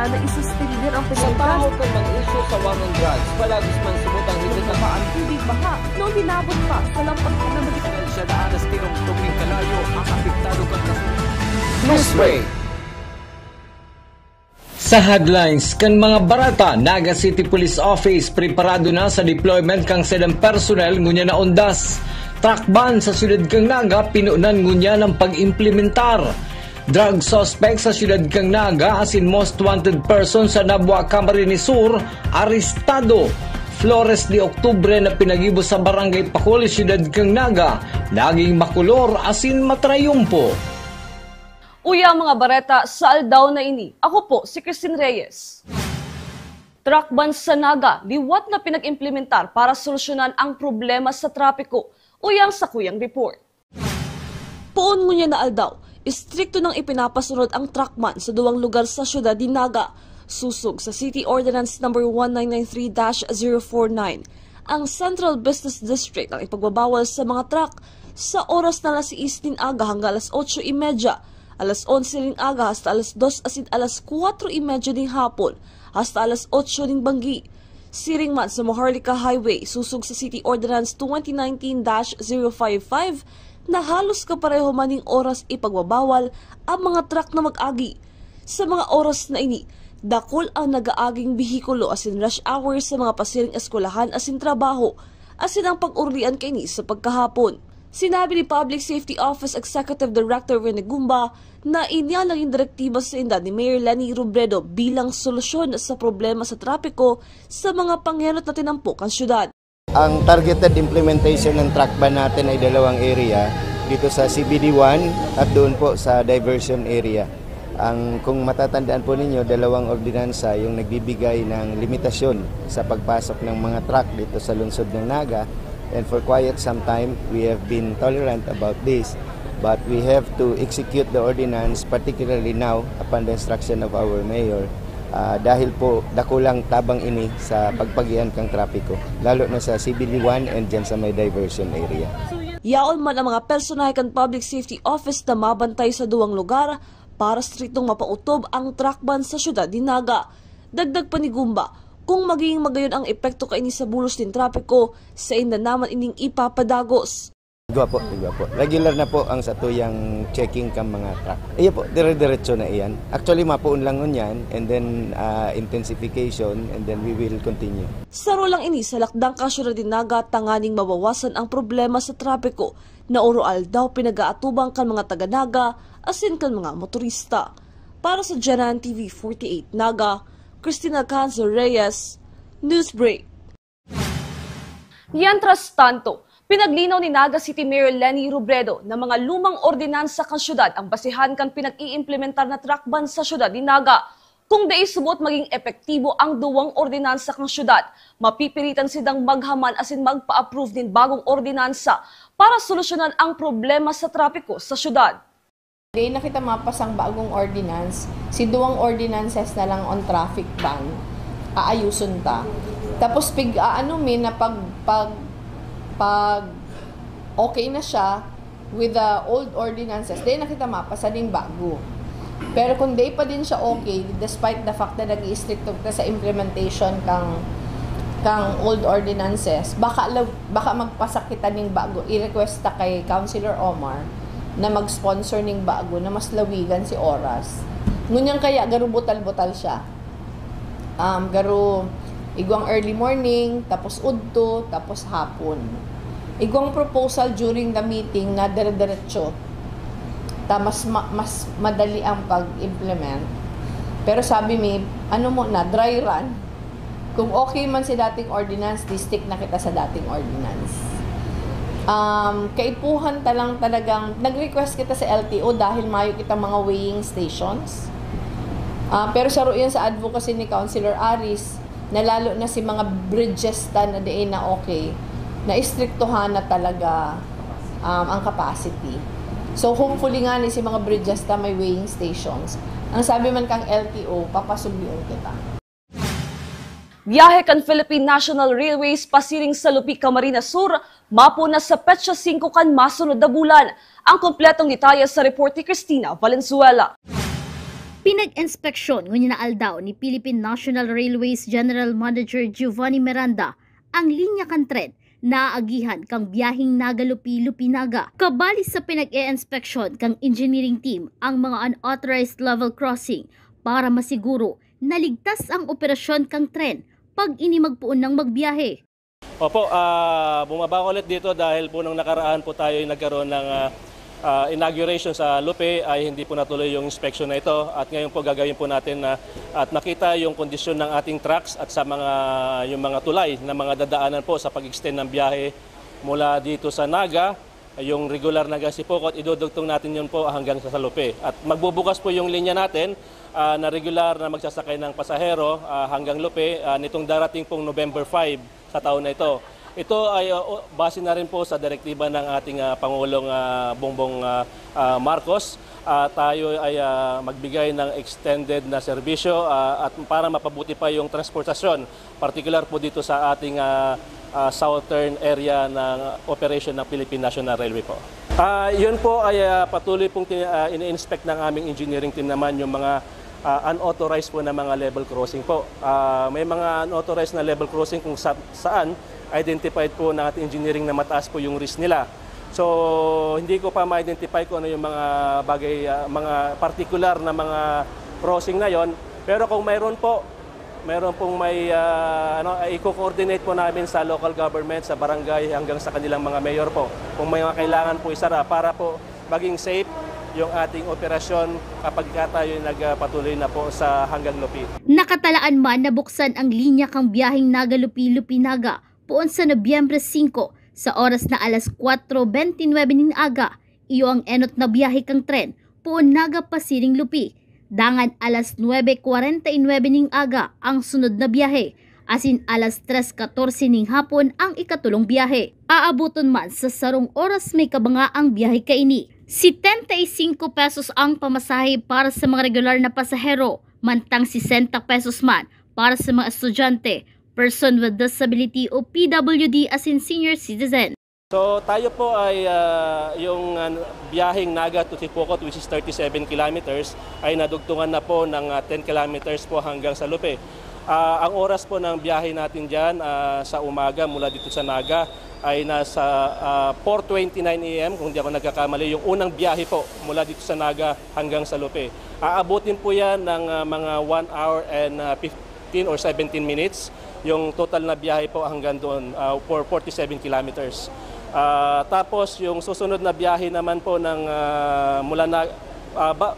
na isuspindir ang Sa pilihan. taho ka mag-issue sa war on drugs, palagis man subutang higit na paan. Tubig baha noong hinabot pa sa lampas na magitan. Siya daan na stirong tuming kalayo ang apektado kang kasunod. Newsbreak. Sa headlines, kan mga barata, Naga City Police Office preparado na sa deployment kang sedang personnel ngunya na ondas. Truck ban sa siyudad kang Naga, pinunan ngunya ng pag-implementar. Drug suspect sa siyudad kang Naga, as in most wanted person sa Nabua Camarines Sur, arestado. Flores de Octubre na pinagibo sa Barangay Pacol, siyudad kang Naga, naging makulor as in matrayumpo. Uya mga bareta, sa aldaw na ini. Ako po si Christine Reyes. Truck ban sa Naga, liwat na pinag-implementar para solusyonan ang problema sa trapiko. Uyang sa kuyang report. Poon ngunya na aldaw, istrikto nang ipinapasunod ang truck ban sa duwang lugar sa syudad di Naga. Susog sa City Ordinance No. 1993-049, ang Central Business District ang ipagbabawal sa mga truck sa oras na alas 6 aga hanggang alas 8:30, alas 11 ng aga hasta alas 2 asin alas 4:30 ng hapon hasta alas 8 ng banggi. Siring man sa Maharlika Highway, susog sa City Ordinance 2019-055 na halos kapareho maning oras ipagbabawal ang mga truck na mag-agi. Sa mga oras na ini, dakol ang nagaaging bihikulo asin rush hour sa mga pasiring eskwelahan asin trabaho asin ang pag-urlian kini sa pagkahapon. Sinabi ni Public Safety Office Executive Director Rene Gumba na inyalang direktiba sa inda ni Mayor Leni Robredo bilang solusyon sa problema sa trapiko sa mga panghenot na tinampok ang syudad. Ang targeted implementation ng truck ban natin ay dalawang area, dito sa CBD1 at doon po sa diversion area. Kung matatandaan po ninyo, dalawang ordinansa yung nagbibigay ng limitasyon sa pagpasok ng mga truck dito sa lungsod ng Naga. And for quite some time, we have been tolerant about this. But we have to execute the ordinance, particularly now, upon the instruction of our mayor, dahil po dakulang tabang ini sa pagpagian kang trapiko, lalo na sa CBD1 and dyan sa may diversion area. Yaon man ang mga personahe kan Public Safety Office na mabantay sa duwang lugar para striktong mapautob ang truck ban sa syudad di Naga. Dagdag pa ni Gumba, kung magiging magayon ang epekto kaini sa bulos din trapiko, sa inda naman ining ipapadagos. Igwa po. Regular na po ang satuyang checking kang mga truck. Iya po, dire-diretso na iyan. Actually, mapuun lang nun yan, and then intensification, and then we will continue. Saro lang ini sa lakdang kasyudad di Naga, tanganing mabawasan ang problema sa trapiko na oroal daw pinag-aatubang kan mga taga-Naga asin kan mga motorista. Para sa Janan TV 48 Naga, Christina Canzo Reyes, Newsbreak. Mientras tanto, pinaglinaw ni Naga City Mayor Leni Robredo na mga lumang ordinansa kan syudad ang basihan kan pinag-iimplementar na truck ban sa syudad di Naga. Kung dai subot maging epektibo ang duwang ordinansa kang syudad, mapipilitan silang maghaman asin magpa-approve din bagong ordinansa para solusyonan ang problema sa trapiko sa syudad. Di na kita mapasang bagong ordinance, si duwang ordinances na lang on traffic ban, aayusun ta. Tapos na pag okay na siya with the old ordinances, di na kita mapasa din bago. Pero kung di pa din siya okay, despite the fact na nag-i-stricto ka sa implementation kang old ordinances, baka magpasa kita ning bago. I-request ta kay Councilor Omar na mag-sponsor ning bago na mas lawigan si oras. Ngunyan kaya garo butal-butal siya. Garo igwang early morning, tapos udto, tapos hapon. Igwang proposal during the meeting na dire-diretso. Mas madali ang pag-implement. Pero sabi mi, dry run. Kung okay man si dating ordinance, di-stick na kita sa dating ordinance. Kaipuhan talang talagang, nag-request kita sa LTO dahil mayo kita mga weighing stations. Pero saro yan sa advocacy ni Councilor Aris, na lalo na si mga bridges na diin na okay, na istriktuhan na talaga ang capacity. So hopefully nga ni si mga bridges na may weighing stations. Ang sabi man kang LTO, papasubion kita. Biyahe kan Philippine National Railways pasiring sa Lupi, Camarines Sur, mapo na sa Petsa 5 kan masunod na bulan. Ang kompletong detalye sa report ni Cristina Valenzuela. Pinag-inspeksyon ngunit naaldaw ni Philippine National Railways General Manager Giovanni Miranda ang linya kan tren na aagihan kang biyaheng Naga-Lupi-Lupi-Naga. Kabali sa pinag-e-inspeksyon kang engineering team ang mga unauthorized level crossing para masiguro na ligtas ang operasyon kang tren pag ini magpuon ng magbiyahe. Opo, bumaba ulit dito dahil po nung nakaraan po tayo ay nagkaroon ng inauguration sa Lupe ay hindi po natuloy yung inspection na ito at ngayon po gagawin po natin at makita yung kondisyon ng ating trucks at sa yung mga tulay na mga dadaanan po sa pag-extend ng biyahe mula dito sa Naga, yung regular na Gasipokot, idudugtong natin yun po hanggang sa Lupe. At magbubukas po yung linya natin na regular na magsasakay ng pasahero hanggang Lupe nitong darating pong November 5 sa taon na ito. Ito ay base na rin po sa direktiba ng ating Pangulong Bongbong Marcos. Tayo ay magbigay ng extended na serbisyo at para mapabuti pa yung transportasyon, particular po dito sa ating southern area ng operation ng Philippine National Railway po. Yun po ay patuloy pong ini-inspect ng aming engineering team naman yung mga unauthorized po na mga level crossing po. May mga unauthorized na level crossing kung saan identified po ng ating engineering na mataas po yung risk nila. So hindi ko pa ma-identify kung ano yung mga bagay, mga particular na mga crossing na yon. Pero kung mayroon pong may i-coordinate po namin sa local government, sa barangay hanggang sa kanilang mga mayor po. Kung may mga kailangan po isara para po maging safe yung ating operasyon kapag tayo nagpatuloy na po sa hanggang Lupi. Nakatalaan man na buksan ang linya kang biyaheng Naga-Lupi-Lupi-Naga poon sa Nobyembre 5 sa oras na alas 4:29 ng aga. Iyo ang enot na biyahe kang tren poon Naga Pasiring Lupi. Dangan alas 9:49 ng aga ang sunod na biyahe. Asin alas 3:14 ng hapon ang ikatulong biyahe. Aabuton man sa sarong oras may kabanga ang biyahe kaini. 75 pesos ang pamasahe para sa mga regular na pasahero, mantang 60 pesos man para sa mga estudyante, person with disability o PWD as in senior citizen. So tayo po ay yung biyaheng Naga to Tipokot which is 37 kilometers ay nadugtungan na po ng 10 kilometers po hanggang sa Lupe. Ang oras po ng biyahe natin dyan sa umaga mula dito sa Naga ay nasa 4:29 AM kung di ako nagkakamali, yung unang biyahe po mula dito sa Naga hanggang sa Lupe. Aabutin po yan ng mga 1 hour and 15 or 17 minutes. Yung total na biyahe po hanggang doon for 47 kilometers. Tapos yung susunod na biyahe naman po ng mula na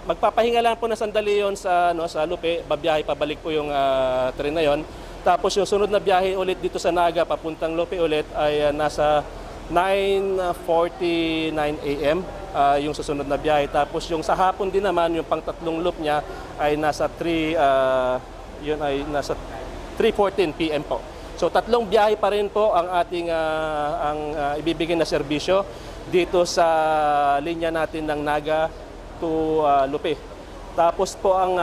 magpapahinga lang po na sandali yon sa Lupe, babiyahe pabalik po yung tren na yon. Tapos yung sunod na biyahe ulit dito sa Naga papuntang Lupe ulit ay nasa 9:49 AM yung susunod na biyahe. Tapos yung sa hapon din naman yung pang-tatlong loop niya ay nasa 3:14 PM po. So tatlong biyahe pa rin po ang ating ibibigay na serbisyo dito sa linya natin ng Naga to Lupe. Tapos po ang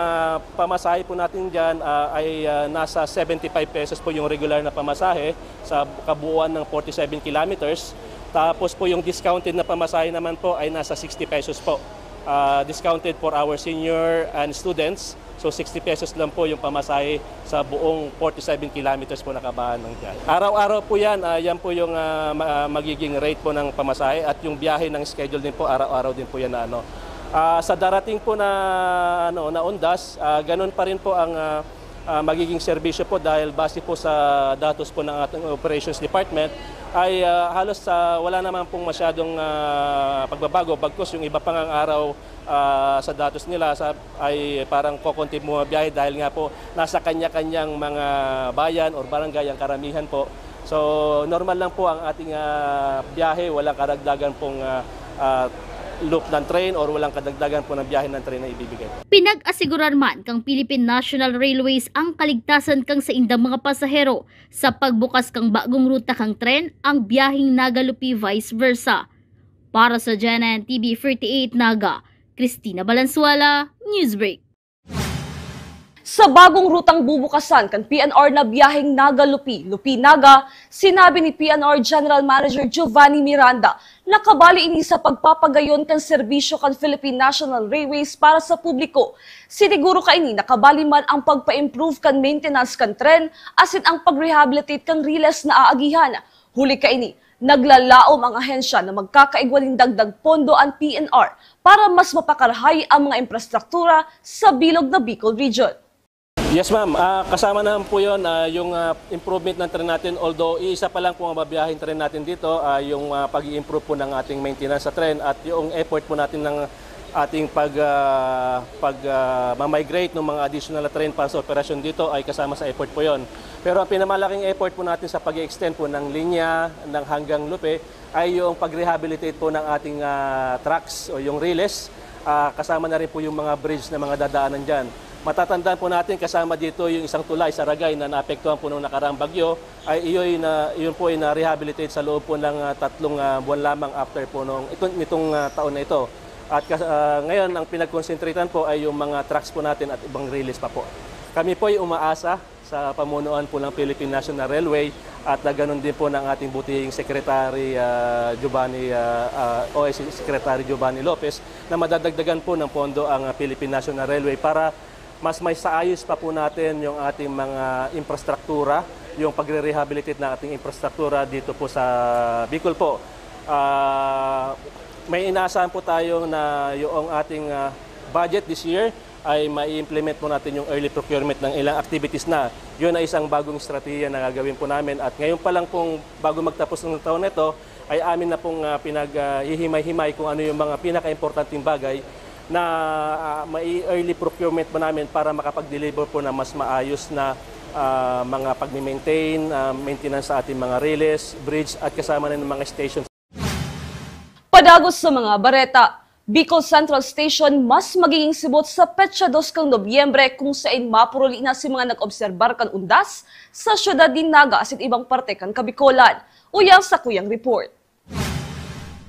pamasahe po natin dyan ay nasa 75 pesos po yung regular na pamasahe sa kabuuan ng 47 kilometers. Tapos po yung discounted na pamasahe naman po ay nasa 60 pesos po. Discounted for our senior and students. So 60 pesos lang po yung pamasahe sa buong 47 kilometers po nakabahan ng dyan. Araw-araw po yan, yan po yung magiging rate po ng pamasahe at yung biyahe ng schedule din po, araw-araw din po yan na sa darating po na undas, ganun pa rin po ang magiging serbisyo po dahil base po sa datos po ng ating operations department ay halos wala naman pong masyadong pagbabago. Bagkus yung iba pang araw sa datos nila ay parang kokonti mo biyahe dahil nga po nasa kanya-kanyang mga bayan or barangay ang karamihan po. So normal lang po ang ating biyahe, walang karagdagan pong loop ng train or walang kadagdagan po ng biyahe ng train na ibibigay. Pinag-asiguran man kang Philippine National Railways ang kaligtasan kang sa indang mga pasahero sa pagbukas kang bagong ruta kang tren ang biyaheng Naga-Lupi vice versa. Para sa GNN TV 48 Naga, Cristina Valenzuela, Newsbreak. Sa bagong rutang bubukasan kan PNR na biyaheng Naga-Lupi, Lupi-Naga, sinabi ni PNR General Manager Giovanni Miranda na kabali ini sa pagpapagayon kan serbisyo kan Philippine National Railways para sa publiko. Siniguro ka ini nakabali man ang pagpa-improve kan maintenance kan tren asin ang pag-rehabilitate kan riles na aagihan. Huli ka ini, naglalaom ang ahensya na magkakaigwaling dagdag pondo ang PNR para mas mapakarahay ang mga infrastruktura sa bilog na Bicol Region. Yes ma'am, kasama naman po yun yung improvement ng tren natin. Although iisa pa lang po ang babiyahin tren natin dito, yung pag-i-improve po ng ating maintenance sa tren at yung effort po natin ng ating migrate ng mga additional train para sa operasyon dito ay kasama sa effort po yon. Pero ang pinamalaking effort po natin sa pag-extend po ng linya ng hanggang Lupe ay yung pag-rehabilitate po ng ating tracks o yung riles. Kasama na rin po yung mga bridge na mga dadaanan dyan. Matatandaan po natin kasama dito yung isang tulay sa Ragay na naapektuhan po noong nakaraang bagyo ay yun po ay na-rehabilitate sa loob po ng 3 buwan lamang after po nitong taon na ito. At ngayon ang pinag-concentratean po ay yung mga trucks po natin at ibang release pa po. Kami po ay umaasa sa pamunuan po ng Philippine National Railway at ganoon din po ng ating butihing Secretary Secretary Giovanni Lopez na madadagdagan po ng pondo ang Philippine National Railway para mas may saayos pa po natin yung ating mga infrastruktura, yung pagre-rehabilitate ng ating infrastruktura dito po sa Bicol po. May inaasahan po tayo na yung ating budget this year ay mai-implement po natin yung early procurement ng ilang activities na. Yun ay isang bagong strategiya na gagawin po namin. At ngayon pa lang pong bago magtapos ng taon na ito, ay amin na pong pinaghihimay-himay kung ano yung mga pinaka-importanting bagay na mai-early procurement po namin para makapag-deliver po na mas maayos na mga pag-maintain, maintenance sa ating mga relays, bridge at kasama na ng mga stations. Padagos sa mga bareta, Bicol Central Station mas magiging sibot sa Petsa 2 kang Nobyembre kung saan mapuruli na si mga nag-obserbar kan undas sa syudad din Naga at ibang parte kan Kabikolan. Uyang sa kuyang report.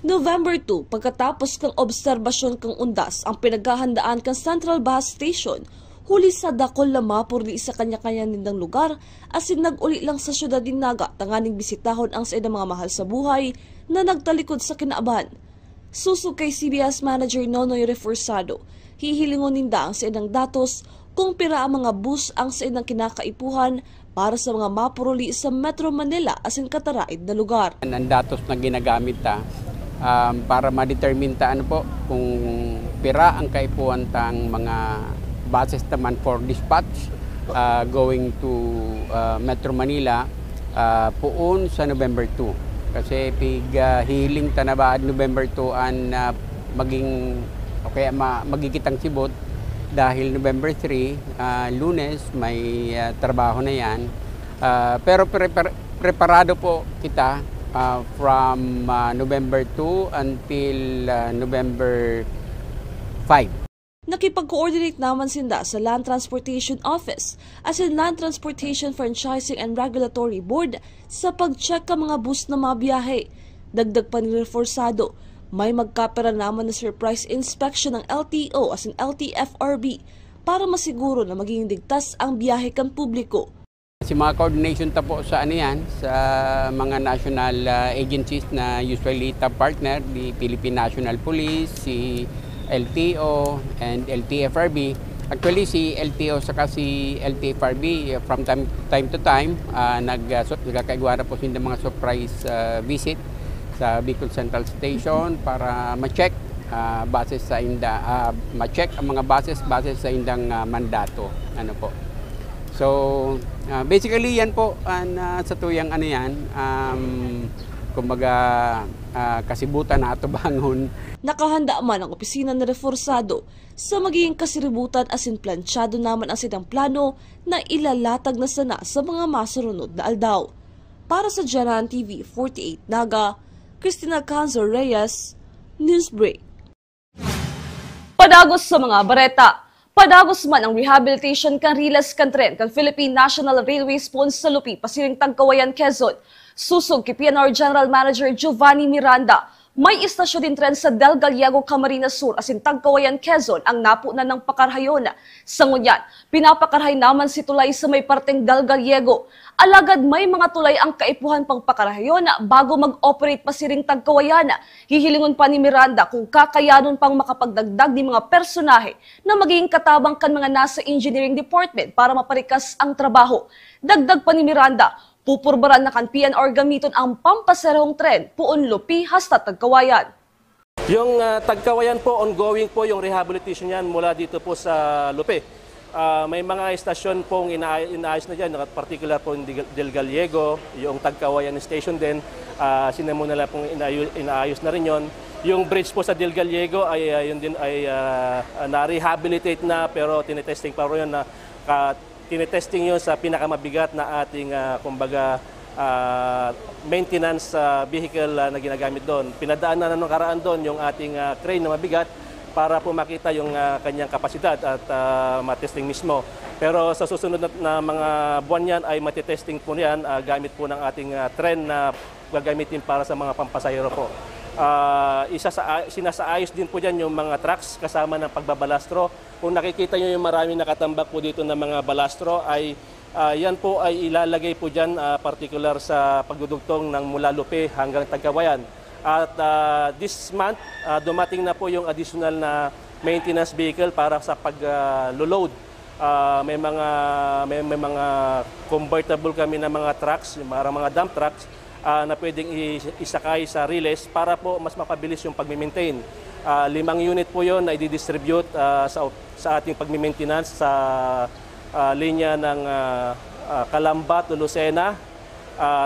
November 2, pagkatapos kang obserbasyon kang undas, ang pinaghahandaan kang Central Bus Station, huli sa dakol na mapurli sa kanya-kanya nindang lugar, asin nag-uli lang sa syudad din Naga, tanganing bisitahon ang sa mga mahal sa buhay na nagtalikod sa kinaaban. Susog kay CBS Manager Nonoy Reforzado, hihilingon ninda ang sa inang datos kung pira ang mga bus ang sa inang kinakaipuhan para sa mga mapuruli sa Metro Manila asin kataraid na lugar. Ang datos na ginagamit para ma-determine po kung pira ang kaipuhan tang mga buses naman for dispatch going to Metro Manila puon sa November 2. Kasi hiling tanabaad November 2 an maging magigitang sibot dahil November 3, Lunes, may trabaho na yan. Pero preparado po kita from November 2 until November 5. Nakipag-coordinate naman sinda sa Land Transportation Office as in Land Transportation Franchising and Regulatory Board sa pag-check ka mga bus na mabiyahe. Dagdag pa ni Reforzado, may magkapera naman na surprise inspection ng LTO as in LTFRB para masiguro na maging ligtas ang biyahe kan publiko. Si mga coordination po sa sa mga national agencies na usually top partner, the Philippine National Police, si LTO and LTFRB. Actually si LTO saka si LTFRB from time to time nagkakaigwara po sila mga surprise visit sa Bicol Central Station para ma-check bases sa ma-check ang mga bases sa indang mandato. Ano po. So basically yan po sa tuyang kumbaga kasibutan na ato bangon. Nakahanda man ang opisina ng Reforzado sa magiging kasiributan asin plansyado naman ang silang plano na ilalatag na sana sa mga masurunod na aldaw. Para sa Janan TV 48 Naga, Cristina Canzo Reyes, Newsbreak. Padagos sa mga bareta. Padagos man ang rehabilitation kan riles kan tren kan Philippine National Railways po sa Lupi, Pasiring Tagkawayan, Quezon. Susog kay PNR General Manager Giovanni Miranda, May istasyon din tren sa Del Gallego, Camarines Sur, asin Tagkawayan, Quezon, ang napunan ng pakarhayon. Sa ngunyan, pinapakarhay naman si tulay sa may parteng Del Gallego. Alagad may mga tulay ang kaipuhan pang pakarhayon bago mag-operate pa si ring Tagkawayan. Hihilingon pa ni Miranda kung kakayanon pang makapagdagdag ni mga personahe na magiging katabang kan mga nasa engineering department para maparikas ang trabaho. Dagdag pa ni Miranda, pupurbaran na kan PNR gamiton ang pampaserong tren, Puon Lupi hasta Tagkawayan. Yung Tagkawayan po, ongoing po yung rehabilitation yan mula dito po sa Lupe. May mga estasyon pong inaayos na dyan, particular po yung Del Gallego, yung Tagkawayan Station din, sinamuna na pong inaayos na rin yon. Yung bridge po sa Del Gallego ay yun din ay na-rehabilitate na, pero tinetesting pa rin na tinetesting yun sa pinakamabigat na ating kumbaga maintenance vehicle na ginagamit doon. Pinadaan na nung karaan doon yung ating crane na mabigat para po makita yung kanyang kapasidad at matesting mismo. Pero sa susunod na mga buwan yan ay matitesting po yan gamit po ng ating tren na gagamitin para sa mga pampasahero po. Sinasaayos din po dyan yung mga trucks kasama ng pagbabalastro. Kung nakikita nyo yung maraming nakatambak po dito ng mga balastro ay yan po ay ilalagay po dyan particular sa pagdudugtong ng mula Lupe hanggang Tagkawayan. At this month dumating na po yung additional na maintenance vehicle para sa pag-load. May mga convertible kami na mga trucks, mga dump trucks na pwedeng isakay sa relays para po mas mapabilis yung pag-maintain. 5 unit po yun na i-distribute sa ating pag-maintenance sa linya ng Calamba to Lucena,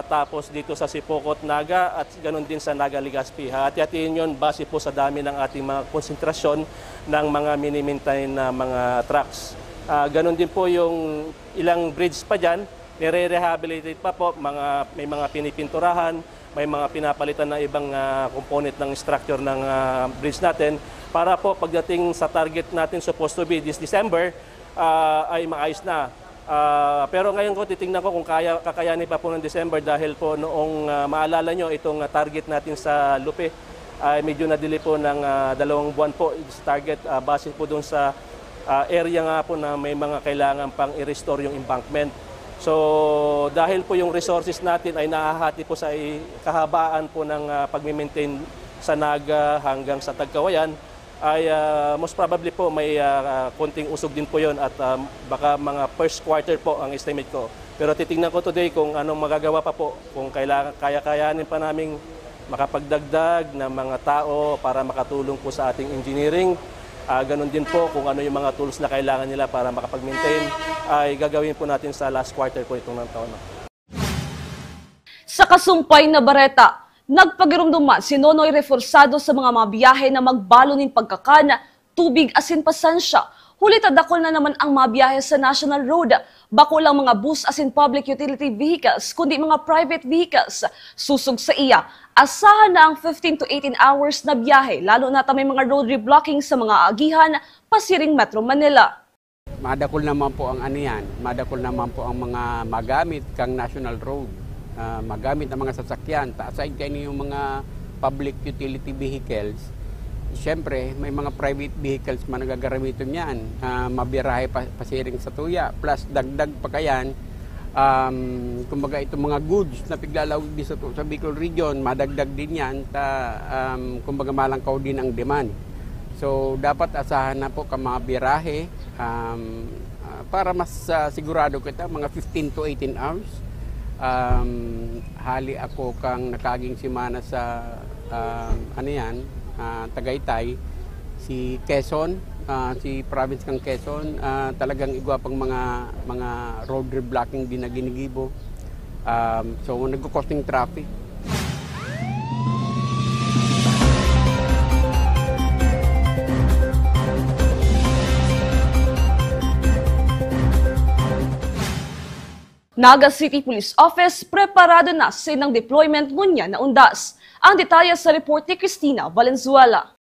tapos dito sa Sipocot, Naga at ganoon din sa Naga, Legazpi. Hati-hatiin yun base po sa dami ng ating mga konsentrasyon ng mga mini-maintain na mga trucks. Ganoon din po yung ilang bridge pa dyan, nire-rehabilitate pa po, may mga pinipinturahan, may mga pinapalitan na ibang component ng structure ng bridge natin para po pagdating sa target natin supposed to be this December ay maayos na. Pero ngayon ko titingnan ko kung kakayanin pa po ng December dahil po noong maalala nyo itong target natin sa Lupe ay medyo na-delay po ng 2 buwan po sa target base po doon sa area nga po na may mga kailangan pang i-restore yung embankment. So dahil po yung resources natin ay nahahati po sa kahabaan po ng pag-maintain sa Naga hanggang sa Tagkawayan, ay most probably po may konting usog din po yon at baka mga first quarter po ang estimate ko. Pero titingnan ko today kung anong magagawa pa po, kung kaya-kayanin pa naming makapagdagdag ng mga tao para makatulong po sa ating engineering. Ganon din po kung ano yung mga tools na kailangan nila para makapag-maintain ay gagawin po natin sa last quarter po itong taon. Sa kasumpay na Bareta, nagpagirumduman si Nonoy reforsado sa mga mabiyahe na magbalo ng pagkakana, tubig asin pasensya. Huli tadakol na naman ang mabiyahe sa National Road. Bako lang mga bus asin public utility vehicles, kundi mga private vehicles. Susog sa iya, asahan na ang 15 to 18 hours na biyahe, lalo na may mga road reblocking sa mga agihan, pasiring Metro Manila. Madakol naman po ang aniyan, madakol naman po ang mga magamit kang National Road. Magamit ang mga sasakyan, aside kayo yung mga public utility vehicles. Siyempre, may mga private vehicles man nagagaramiton yan. Mabirahe pasiring sa tuya. Plus, dagdag pa kayan, kumbaga itong mga goods na piglalawag din sa Bicol region, madagdag din yan. Kumbaga malangkaw din ang demand. So, dapat asahan na po ka mga birahe para mas sigurado kita, mga 15 to 18 hours. Hali ako kang nakaging simana sa Tagaytay, si Quezon, si province kang Quezon, talagang igwa pang mga road reblocking din na ginigibo. So nagko-costing traffic. Naga City Police Office preparado na sa inang deployment ngunya na undas. Ang detalye sa report ni Cristina Valenzuela.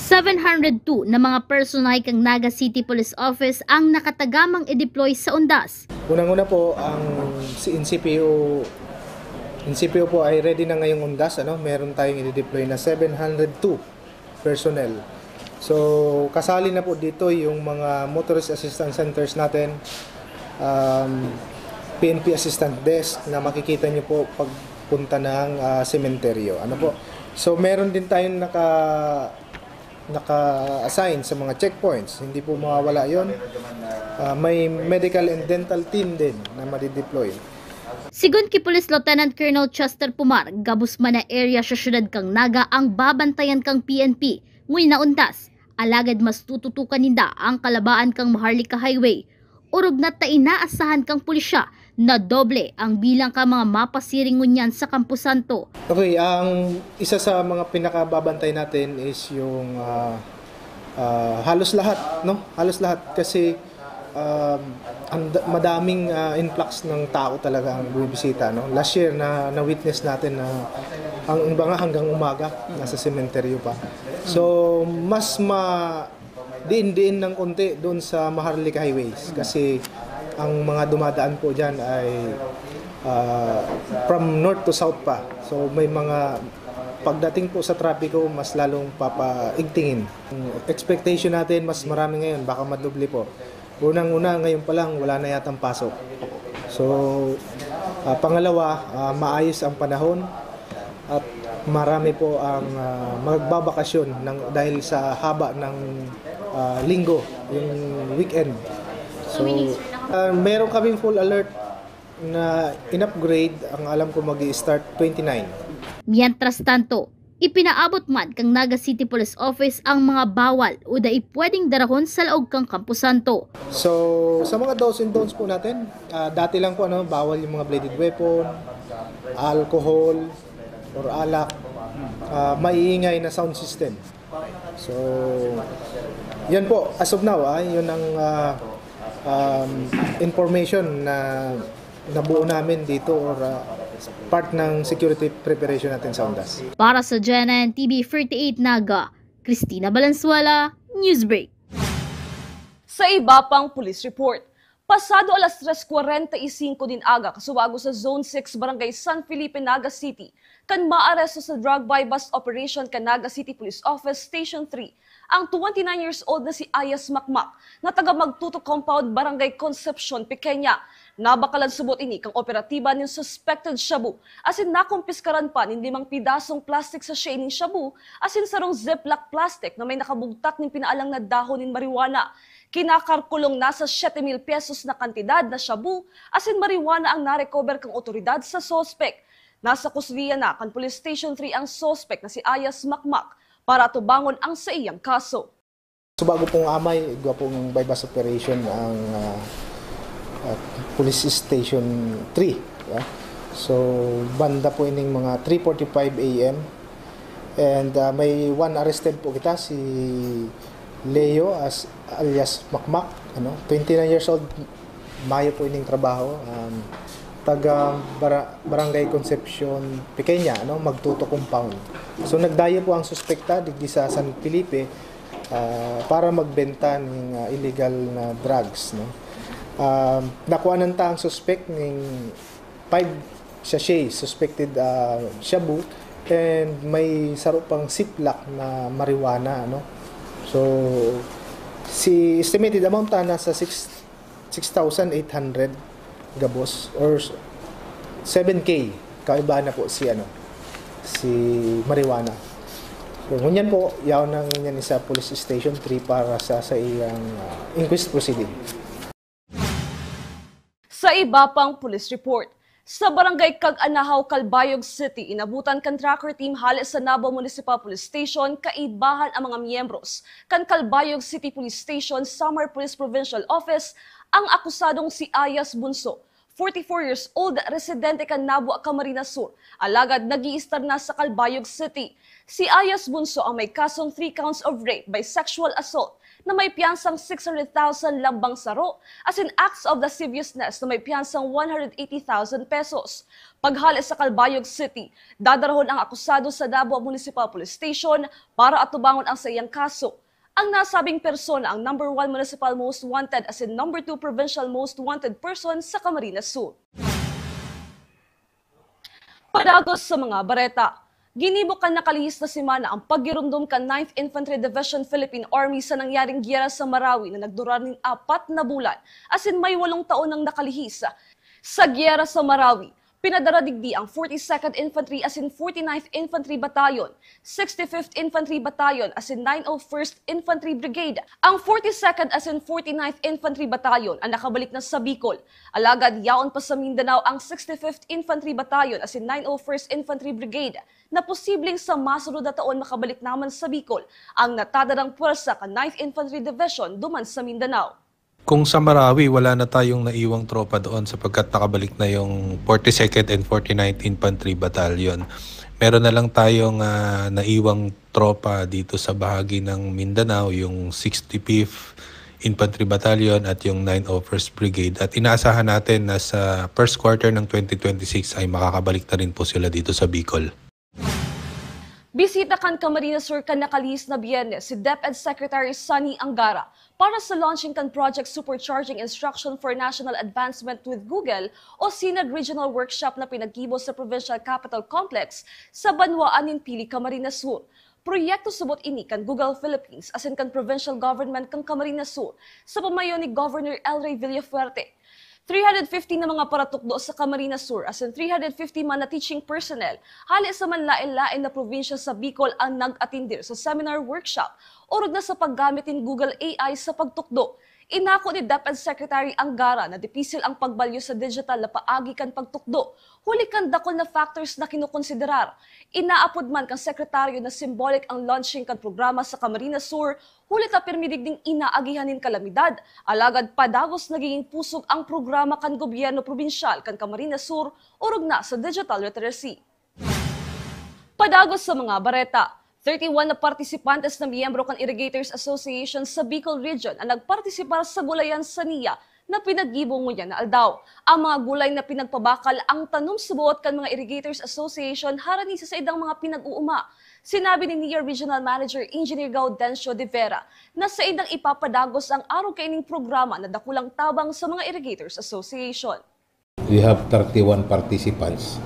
702 na mga personay kang Naga City Police Office ang nakatagamang i-deploy sa undas. Unang-una po ang si NCPO Insipyo po ay ready na ngayong undas. Meron tayong i-deploy na 702 personnel. So, kasali na po dito yung mga motorist assistance centers natin, PNP assistant desk na makikita nyo po pagpunta ng sementeryo. So, meron din tayong naka-assign sa mga checkpoints. Hindi po mawawala yon. May medical and dental team din na madi-deploy. Sigun kay Police Lieutenant Colonel Chester Pumar, gabus man na area sa syudad kang Naga ang babantayan kang PNP. Nguy na undas, alagad mas tututukan ninda ang kalabaan kang Maharlika Highway. Urog na inaasahan kang pulisya na doble ang bilang ka mga mapasiring ngunyan sa Camposanto. Okay, ang isa sa mga pinakababantay natin is yung halos lahat, Halos lahat kasi madaming influx ng tao talaga ang bumibisita, Last year na witness natin na ang iba nga hanggang umaga nasa sementeryo pa. So mas diin-diin ng konti doon sa Maharlika Highways kasi ang mga dumadaan po dyan ay from north to south pa. So may mga pagdating po sa trapiko mas lalong papaigtingin. Expectation natin mas marami ngayon, baka madubli po. Unang-una ngayon pa lang wala na yatang pasok. So pangalawa, maayos ang panahon at marami po ang magbabakasyon dahil sa haba ng linggo, yung weekend. So, meron kaming full alert na in-upgrade, ang alam ko mag-i-start 29. Mientras tanto, ipinaabot man kang Naga City Police Office ang mga bawal o dai pwedeng darahon sa laog kang Camposanto. So, sa mga do's and don'ts po natin, dati lang po bawal yung mga bladed weapon, alcohol, or alak, maiingay na sound system. So, yan po, as of now, yun ang information na nabuo namin dito or part ng security preparation natin sa undas. Para sa GNN TV 38 Naga, Cristina Valenzuela, Newsbreak. Sa iba pang police report, pasado alas 3:45 din aga kasuwago sa Zone 6 Barangay San Felipe, Naga City, kan maaresto sa drug buy-bust operation kan Naga City Police Office Station 3 ang 29 years old na si Ayas Makmak na taga Magtuto Compound, Barangay Concepcion, Pequeña. Nabakalan subot ini kang operatiba ng suspected shabu asin nakumpiskaran pa ng 5 pidasong plastic sa ning shabu asin sarong ziplock plastic na may nakabugtak ng pinaalang na dahon ng marijuana. Kinakarkulong nasa 7,000 pesos na kantidad na shabu asin marijuana ang narecover kang otoridad sa sospek. Nasa kusliya na kan Police Station 3 ang sospek na si Ayas Makmak para tubangon ang sa iyang kaso. So bago pong amay, pong buy-bust operation ang Police Station 3. So banda po ining mga 3:45 AM and may one arrested po kita, si Leo alias Makmak, 29 years old, mayo po ining trabaho, taga Barangay Concepcion, Pequeña, Magtuto Compound. So nagdayo po ang suspekta digdi sa San Felipe para magbenta ng illegal na drugs, nakuha ng ang suspect ng 5 sachet suspected shabu and may saro pang ziplock na marijuana, So si estimated amount nasa 6,800 gabos or 7K kaiba na po si marijuana. So ngunyan po yaw nang ngunyan sa Police Station 3 para sa iyang inquest proceeding. Sa iba pang police report, sa Barangay Cag-Anahaw, Calbayog City, inabutan kan tracker team halis sa Nabo Municipal Police Station kaibahan ang mga miyembros kan Calbayog City Police Station Samar Police Provincial Office ang akusadong si Ayas Bunso, 44 years old, residente kan Nabo, Camarines Sur, alagad nag-i-star na sa Calbayog City. Si Ayas Bunso ang may kasong 3 counts of rape by sexual assault na may piyansang 600,000 lambang saro as in acts of lasciviousness na may piyansang 180,000 pesos. Paghalis sa Calbayog City, dadarahon ang akusado sa Davao Municipal Police Station para atubangon ang sa iyang kaso. Ang nasabing persona ang number 1 Municipal Most Wanted as in number 2 Provincial Most Wanted person sa Camarines Sur. Padagos sa mga bareta. Ginibok kan nakalihis na simana ang paggirumdum kan 9th Infantry Division Philippine Army sa nangyaring giyera sa Marawi na nagdurar ng 4 na bulan, asin may 8 taon nang nakalihis. Sa giyera sa Marawi, pinadara digdi ang 42nd Infantry asin 49th Infantry Battalion, 65th Infantry Battalion asin 901st Infantry Brigade. Ang 42nd asin 49th Infantry Battalion ang nakabalik na sa Bicol. Alagad yaon pa sa Mindanao ang 65th Infantry Battalion asin 901st Infantry Brigade na posibleng sa masunod na taon makabalik naman sa Bicol ang natadarang pwersa ka 9th Infantry Division duman sa Mindanao. Kung sa Marawi, wala na tayong naiwang tropa doon sapagkat nakabalik na yung 42nd and 49th Infantry Battalion. Meron na lang tayong naiwang tropa dito sa bahagi ng Mindanao, yung 65th Infantry Battalion at yung 901st Brigade. At inaasahan natin na sa first quarter ng 2026 ay makakabalik na rin po sila dito sa Bicol. Bisita kan Camarines Sur kan nakalihis na Biyernes si DepEd Secretary Sonny Angara para sa launching kan Project Supercharging Instruction for National Advancement with Google o SINAG Regional Workshop na pinagkibo sa Provincial Capital Complex sa Banwaan ng Pili, Camarines Sur. Proyekto subot ini kan Google Philippines asin kan Provincial Government kan Camarines Sur sa pamayo ni Governor El Rey Villafuerte. 350 na mga paratukdo sa Camarines Sur asin 350 man na teaching personnel hali sa manlain-lain na probinsya sa Bicol ang nag-atindir sa seminar workshop urog na sa paggamit ng Google AI sa pagtukdo. Inako ni DepEd Secretary Angara na dipisil ang pagbalyo sa digital na paagi kan pagtukdo. Huli kan dakol na factors na kinukonsiderar. Inaapod man kang sekretaryo na symbolic ang launching kan programa sa Camarines Sur, huli ta pirmidigding inaagihanin kalamidad. Alagad padagos naging pusog ang programa kan gobyerno probinsyal kan Camarines Sur, urog na sa digital literacy. Padagos sa mga bareta. 31 na partisipantes na miyembro kan Irrigators Association sa Bicol Region ang nagpartisipar sa gulayan sa NIA na pinagibong niya na aldaw. Ang mga gulay na pinagpabakal ang tanom subuot kan mga Irrigators Association harani sa idang mga pinag-uuma. Sinabi ni NIA Regional Manager Engineer Gaudencio de Vera na sa idang ipapadagos ang araw kaining programa na dakulang tabang sa mga Irrigators Association. We have 31 participants.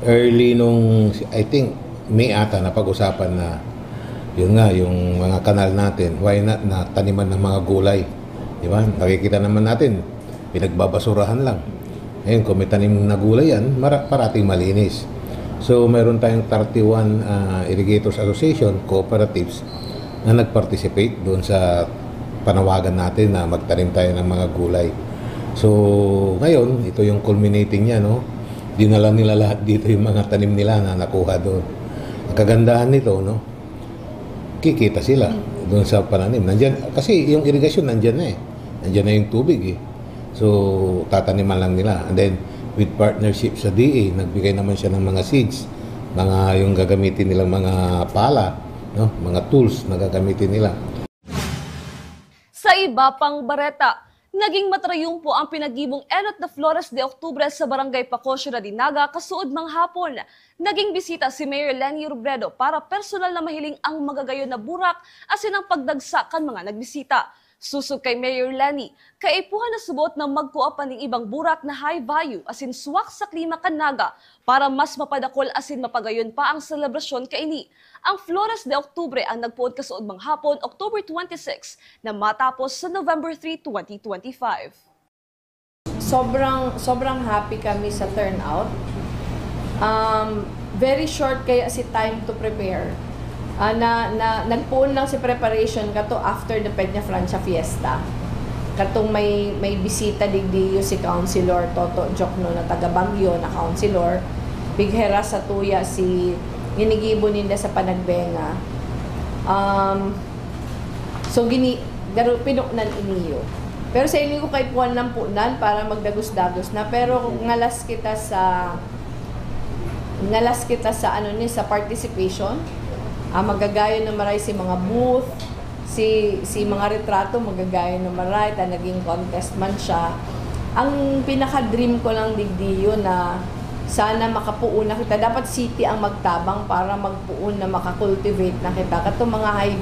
Early nung, I think, May ata na pag-usapan na yun nga, yung mga kanal natin, why not na taniman ng mga gulay. Di ba? Nakikita naman natin, pinagbabasurahan lang. Ngayon, kung may tanim na gulay yan, parating malinis. So, mayroon tayong 31 Irrigators Association, cooperatives, na nag-participate doon sa panawagan natin na magtanim tayo ng mga gulay. So, ngayon, ito yung culminating niya, no? Dinala nila lahat dito yung mga tanim nila na nakuha doon. Ang kagandahan nito, no? Kikita sila doon sa pananim. Nandyan, kasi yung irigasyon nandyan na eh. Nandyan na yung tubig eh. So, tataniman lang nila. And then, with partnership sa DA, nagbigay naman siya ng mga seeds, mga yung gagamitin nilang mga pala, no? Mga tools na gagamitin nila. Sa iba pang bareta, naging matrayumpo ang pinagibong Enot de Flores de Octubre sa Barangay Pacosio, Dinaga, kasuod mang hapon. Naging bisita si Mayor Lenny Robredo para personal na mahiling ang magagayon na burak asin ang pagdagsakan mga nagbisita. Susog kay Mayor Lenny, kaipuhan na subot na magkuapan ng ibang burak na high value asin swak sa klima kan Naga para mas mapadakol asin mapagayon pa ang selebrasyon kaini. Ang Flores de Octubre ang nagpuod kasuod mang hapon October 26 na matapos sa November 3, 2025. Sobrang happy kami sa turnout. Very short kaya si time to prepare. Nagpuon lang si preparation kato after the Peña Francia Fiesta. Katong may bisita digdiyo si Councilor Toto Jokno na taga Baguio na councilor. Bighera sa tuya si ginigibo ninda sa Panagbenga. So pinuknan iniyo. Pero sa inyo ko kay puan lang punan para magdagos-dagos na, pero ngalas kita sa sa participation. Magagayon na maray si mga booth, si mga retrato magagayon na maray, naging contest man siya. Ang pinaka-dream ko lang digdiyo na sana makapuun na kita. Dapat city ang magtabang para magpuun na makakultivate na kita. Kato mga high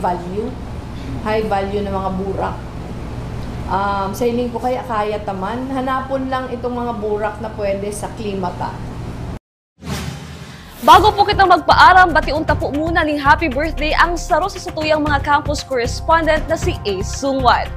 value na mga burak. Sa hiling ko kaya taman, hanapon lang itong mga burak na pwede sa klimata. Bago po kitang magpaaram, batiunta po muna ng happy birthday ang saro sa satuyang mga campus correspondent na si Ace Sungwan.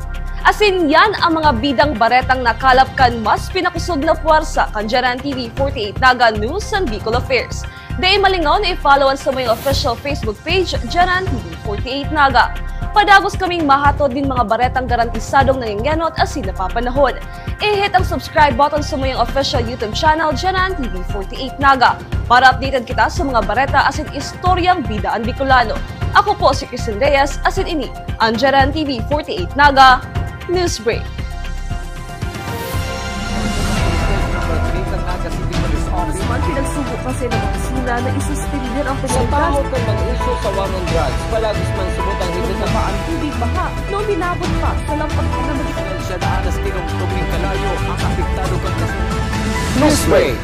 Asin yan ang mga bidang baretang nakalap kan mas pinakusog na puwersa kan Janan TV 48 Naga News and Bicol Affairs. Day malingaw na i-followan sa may official Facebook page, Janan TV 48 Naga. Padagos kaming mahatod din mga baretang garantisadong nangyayano at asin na papanahon. I-hit ang subscribe button sa mayong official YouTube channel, Janan TV 48 Naga, para updated kita sa mga bareta asin istoryang bidaan Bicolano. Ako po si Cristin Reyes, asin ini ang Janan TV 48 Naga News Break. Pinagsubo kasi ng opisina na isuspendir ang Sa pagkakas tao kang mag-isyo sa war on drugs, palagis man subutang higit na ang tubig baha noong binabot pa sa lampas na magitan. Siya daan na stinong tubig kalayo ang apektado kang Newsbreak.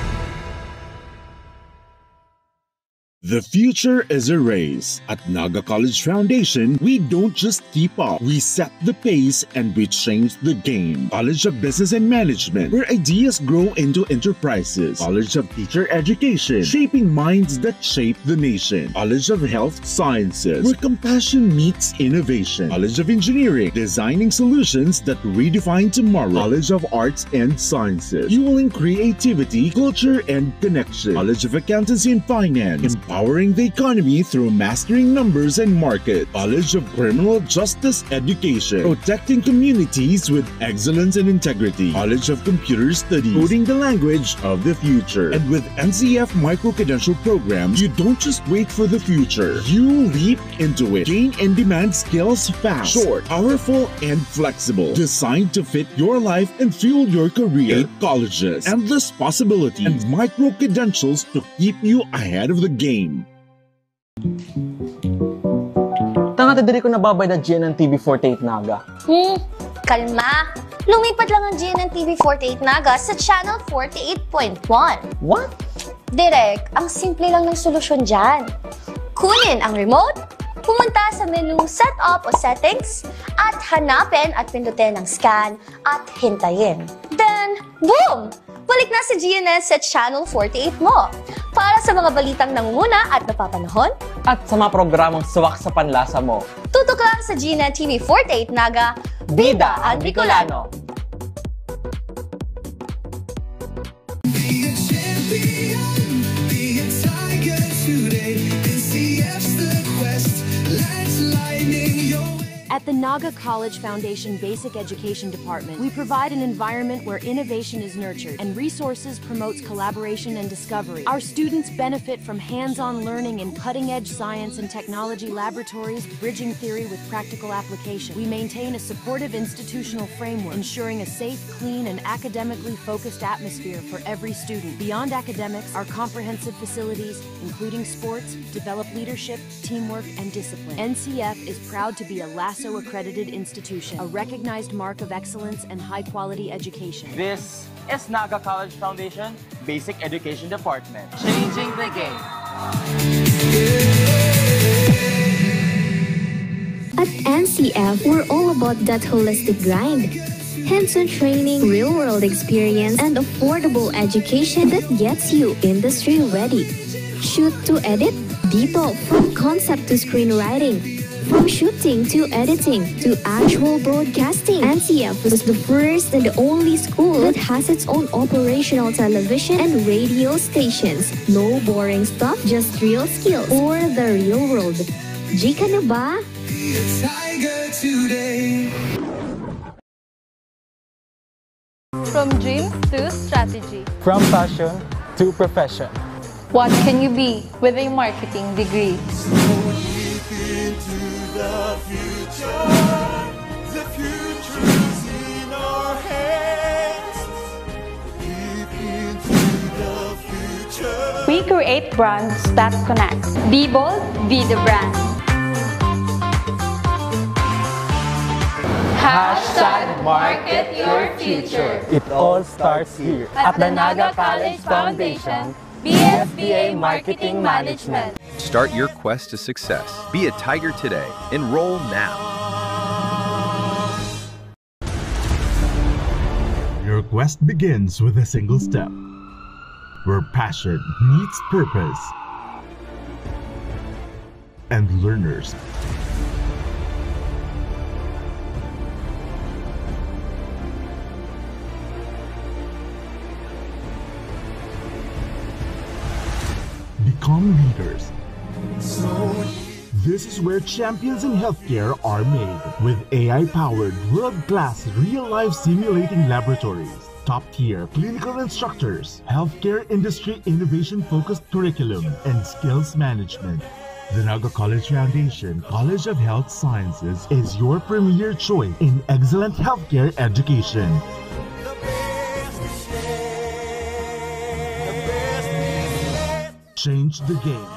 The future is a race. At Naga College Foundation, we don't just keep up. We set the pace and we change the game. College of Business and Management, where ideas grow into enterprises. College of Teacher Education, shaping minds that shape the nation. College of Health Sciences, where compassion meets innovation. College of Engineering, designing solutions that redefine tomorrow. College of Arts and Sciences, fueling creativity, culture, and connection. College of Accountancy and Finance, empowering the economy through mastering numbers and market. College of Criminal Justice Education, protecting communities with excellence and integrity. College of Computer Studies, coding the language of the future. And with NCF micro-credential programs, you don't just wait for the future, you leap into it. Gain and demand skills fast, short, powerful, and flexible. Designed to fit your life and fuel your career. 8 colleges, endless possibilities, and micro-credentials to keep you ahead of the game. Tanga dali ko nababay na GNN TV 48 Naga. Kalma! Lumipat lang ang GNN TV 48 Naga sa Channel 48.1. What? Direk, ang simple lang ng solusyon dyan. Kunin ang remote, pumunta sa menu Setup o Settings, at hanapin at pindutin ang Scan at hintayin. Then, boom! Balik na sa GNN sa Channel 48 mo. Para sa mga balitang nangunguna at napapanahon, at sa mga programang suwak sa panlasa mo. Tutok lang sa GNN TV 48 Naga, Bida ang Bicolano. At the Naga College Foundation Basic Education Department, we provide an environment where innovation is nurtured and resources promotes collaboration and discovery. Our students benefit from hands-on learning in cutting-edge science and technology laboratories, bridging theory with practical application. We maintain a supportive institutional framework, ensuring a safe, clean, and academically focused atmosphere for every student. Beyond academics, our comprehensive facilities, including sports, develop leadership, teamwork, and discipline. NCF is proud to be a LASO accredited institution, a recognized mark of excellence and high-quality education. This is Naga College Foundation Basic Education Department. Changing the game. At NCF, we're all about that holistic grind. Hands-on training, real-world experience, and affordable education that gets you industry ready. Shoot to edit, detail from concept to screenwriting. From shooting to editing to actual broadcasting, NCF is the first and the only school that has its own operational television and radio stations. No boring stuff, just real skills or the real world. Jika na ba? From dreams to strategy. From passion to profession. What can you be with a marketing degree? The future's in our hands. Deep into the future. We create brands that connect. Be bold, be the brand. Hashtag market your future. It all starts here At the Naga College Foundation, BSBA Marketing Management. Start your quest to success. Be a Tiger today. Enroll now. Your quest begins with a single step, where passion meets purpose, and learners. Become leaders. This is where champions in healthcare are made, with AI-powered, world-class, real-life simulating laboratories, top-tier clinical instructors, healthcare industry innovation-focused curriculum, and skills management. The Naga College Foundation College of Health Sciences is your premier choice in excellent healthcare education. Change the game.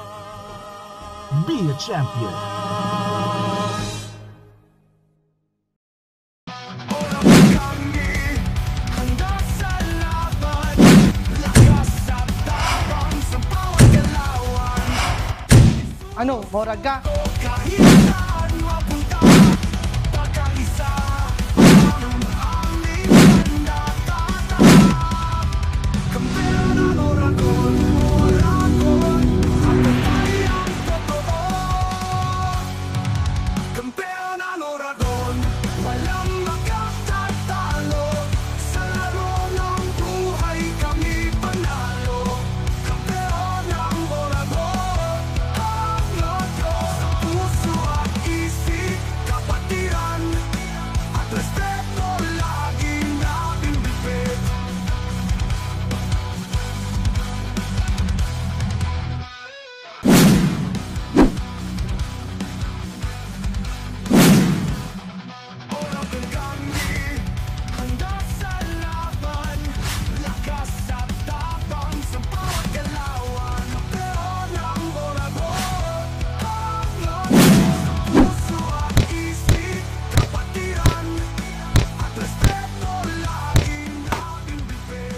Be a champion. Ano, morag ka?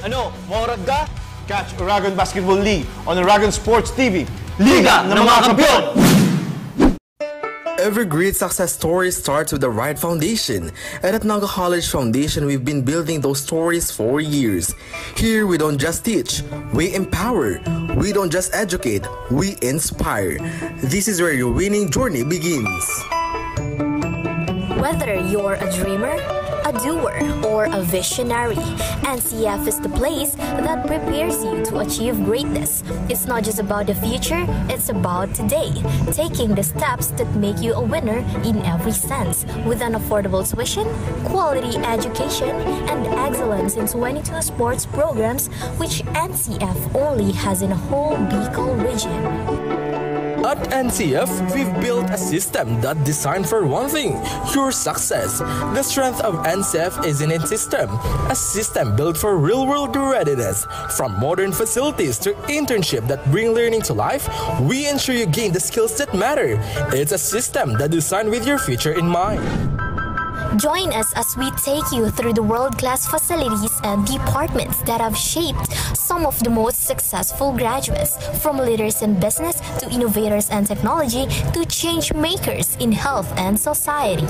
Ano, morag ka? Catch Uragon Basketball League on Uragon Sports TV. Liga ng mga Kampiyon! Every great success story starts with the right foundation. And at Naga College Foundation, we've been building those stories for years. Here, we don't just teach, we empower. We don't just educate, we inspire. This is where your winning journey begins. Whether you're a dreamer, a doer, or a visionary, NCF is the place that prepares you to achieve greatness. It's not just about the future, it's about today. Taking the steps that make you a winner in every sense, with an affordable tuition, quality education, and excellence in 22 sports programs, which NCF only has in a whole Bicol region. At NCF, we've built a system that's designed for one thing, your success. The strength of NCF is in its system, a system built for real-world readiness. From modern facilities to internship that bring learning to life, we ensure you gain the skills that matter. It's a system that's designed with your future in mind. Join us as we take you through the world-class facilities and departments that have shaped some of the most successful graduates, from leaders in business to innovators and technology to change makers in health and society.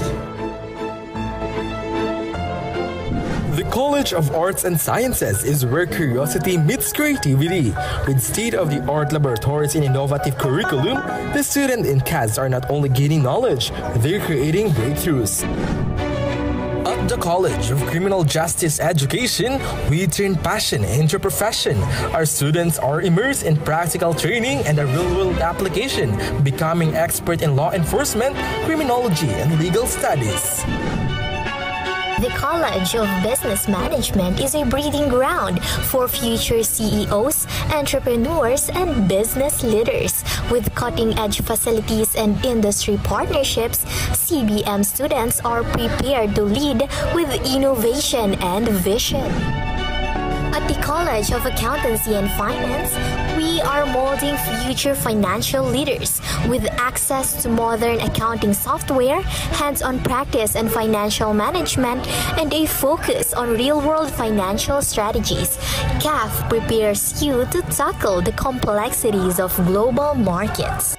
The College of Arts and Sciences is where curiosity meets creativity. With state-of-the-art laboratories and innovative curriculum, the students in CAS are not only gaining knowledge, they're creating breakthroughs. At the College of Criminal Justice Education, we turn passion into profession. Our students are immersed in practical training and a real-world application, becoming expert in law enforcement, criminology, and legal studies. The College of Business Management is a breeding ground for future CEOs, entrepreneurs, and business leaders. With cutting-edge facilities and industry partnerships, CBM students are prepared to lead with innovation and vision. At the College of Accountancy and Finance, we are molding future financial leaders with access to modern accounting software, hands-on practice and financial management, and a focus on real-world financial strategies. CAF prepares you to tackle the complexities of global markets.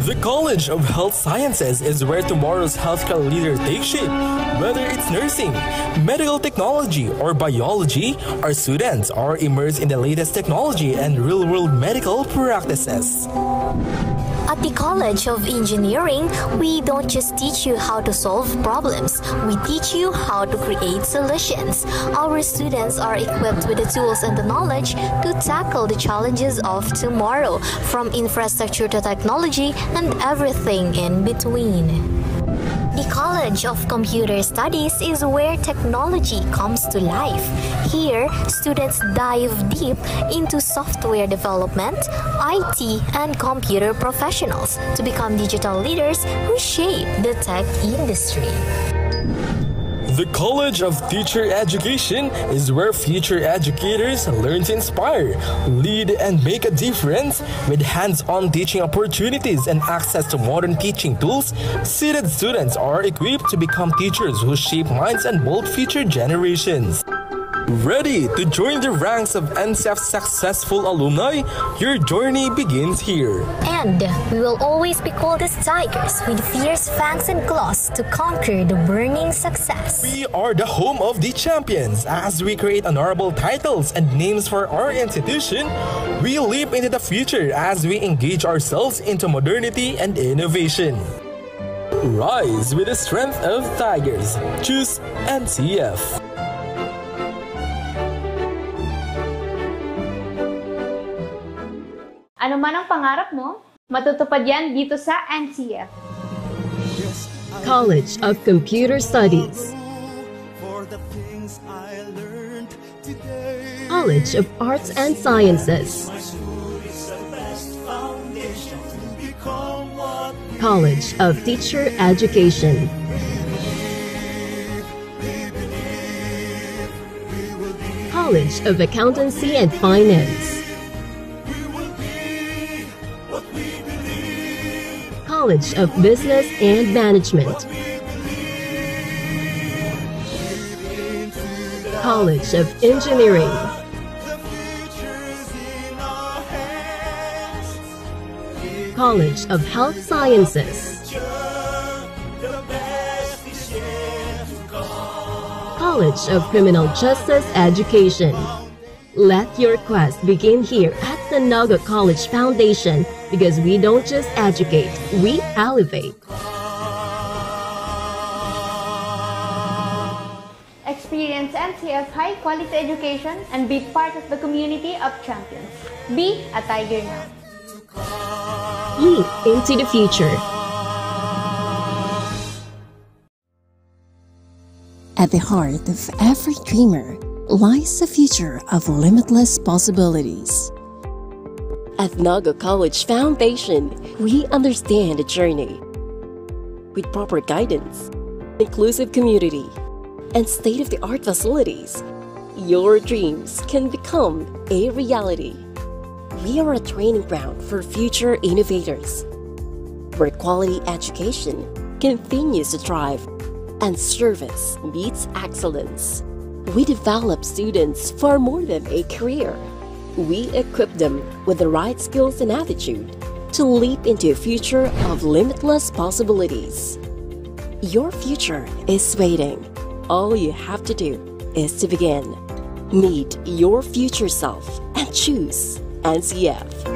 The College of Health Sciences is where tomorrow's healthcare leader takes shape. Whether it's nursing, medical technology, or biology, our students are immersed in the latest technology and real-world medical practices. At the College of Engineering, we don't just teach you how to solve problems, we teach you how to create solutions. Our students are equipped with the tools and the knowledge to tackle the challenges of tomorrow, from infrastructure to technology and everything in between. The College of Computer Studies is where technology comes to life. Here, students dive deep into software development, IT, and computer professionals to become digital leaders who shape the tech industry. The College of Teacher Education is where future educators learn to inspire, lead, and make a difference. With hands-on teaching opportunities and access to modern teaching tools, seated students are equipped to become teachers who shape minds and mold future generations. Ready to join the ranks of NCF's successful alumni? Your journey begins here. And we will always be called as tigers with fierce fangs and claws to conquer the burning success. We are the home of the champions. As we create honorable titles and names for our institution, we leap into the future as we engage ourselves into modernity and innovation. Rise with the strength of tigers. Choose NCF. Ano man ang pangarap mo, matutupad yan dito sa NCF. College of Computer Studies, College of Arts and Sciences, College of Teacher Education, College of Accountancy and Finance, College of Business and Management, College of Engineering, College of Health Sciences, College of Criminal Justice Education. Let your quest begin here at the Naga College Foundation, because we don't just educate, we elevate. Experience NCF high-quality education and be part of the community of champions. Be a tiger now. Leap into the future. At the heart of every dreamer lies the future of limitless possibilities. At Naga College Foundation, we understand the journey. With proper guidance, inclusive community, and state-of-the-art facilities, your dreams can become a reality. We are a training ground for future innovators, where quality education continues to thrive and service meets excellence. We develop students for more than a career. We equip them with the right skills and attitude to leap into a future of limitless possibilities. Your future is waiting. All you have to do is to begin. Meet your future self and choose NCF.